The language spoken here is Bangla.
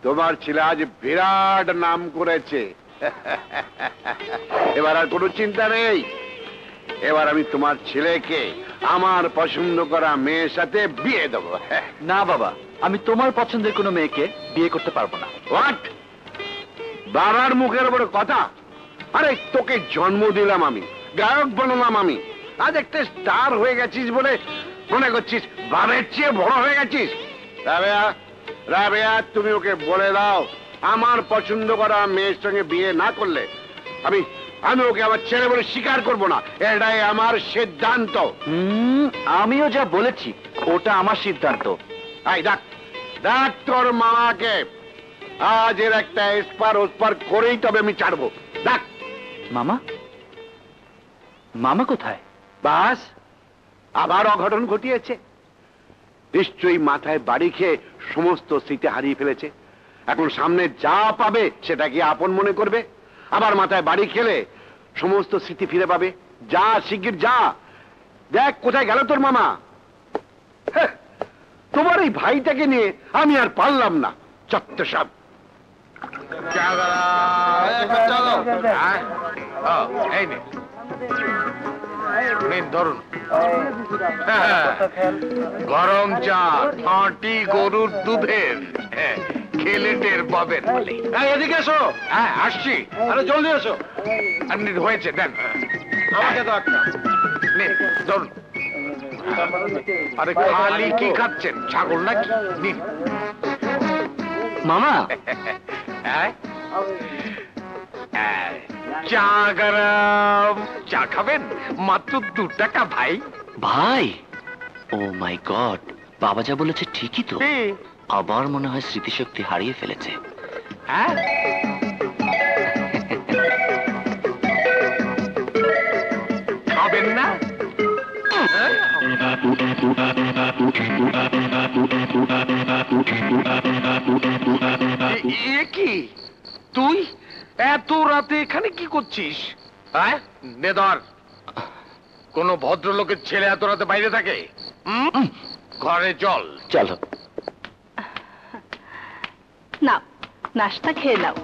তোমার ছেলে আজ বিরাট নাম করেছে। এবার আর কোনো চিন্তা নেই। এবার আমি তোমার ছেলেকে আমার পছন্দ করা মেয়ের সাথে বিয়ে দেবো। না বাবা, আমি তোমার পছন্দের কোনো মেয়েকে বিয়ে করতে পারবো না। হোয়াট? বাবার মুখের উপরে কথা? আরে তোকে জন্ম দিলাম আমি, গায়ক বানালাম আমি, আজ একটা স্টার হয়ে গেছিস বলে মনে করছিস বাবার চেয়ে বড় হয়ে গেছিস? রাবেয়া, রাবেয়া, তুমি ওকে বলে দাও আমার পছন্দ করা মেয়ের সঙ্গে বিয়ে না করলে আমি আমি ওকে আমার ছেলে বলে স্বীকার করবো না। এটাই আমার সিদ্ধান্ত। আমিও যা বলেছি ওটা আমার সিদ্ধান্ত। আই ডাক, ডাক তোর মামাকে। আজ এর একটা এসপার ওসপার করেই তবে আমি ছাড়বো। ডাক। মামা? মামা কোথায়? বাস, আবার অঘটন ঘটিয়েছে। নিশ্চয়ই মাথায় বাড়ি খেয়ে সমস্ত স্মৃতি হারিয়ে ফেলেছে। এখন সামনে যা পাবে সেটাকে আপন মনে করবে, আবার মাথায় বাড়ি খেলে সমস্ত স্মৃতি ফিরে পাবে। যা শিগগির যা, দেখ কোথায় গেল তোর মামা। হ্যাঁ, তোমার এই ভাইটাকে নিয়ে আমি আর পারলাম না। চত্ব সব। এই নিন ধরুন, গরম চা, খাঁটি গরুর দুধের, খেলে টের পাবেন। এদিকে এসো। হ্যাঁ আসছি। আরে জলদি এসো। হয়েছে দেন আমাকে তো একটা নিন, ধরুন। আরে খালি কি খাচ্ছেন, ছাগল নাকি? নিন। মামা, হ্যাঁ? চা গরম। চা খাবেন? মাত্র 2 টাকা ভাই। ভাই, ও মাই গড, বাবা যা বলেছে ঠিকই তো। আবার মনে হয় স্মৃতিশক্তি হারিয়ে ফেলেছে। হ্যাঁ, খাবেন না? কি তুই এত রাতে এখানে কি করছিস? হ্যাঁ নেদর, কোন ভদ্রলোকের ছেলে এত রাতে বাইরে থাকে? ঘরে চল। চলো। নাও, নাস্তা খেয়ে নাও।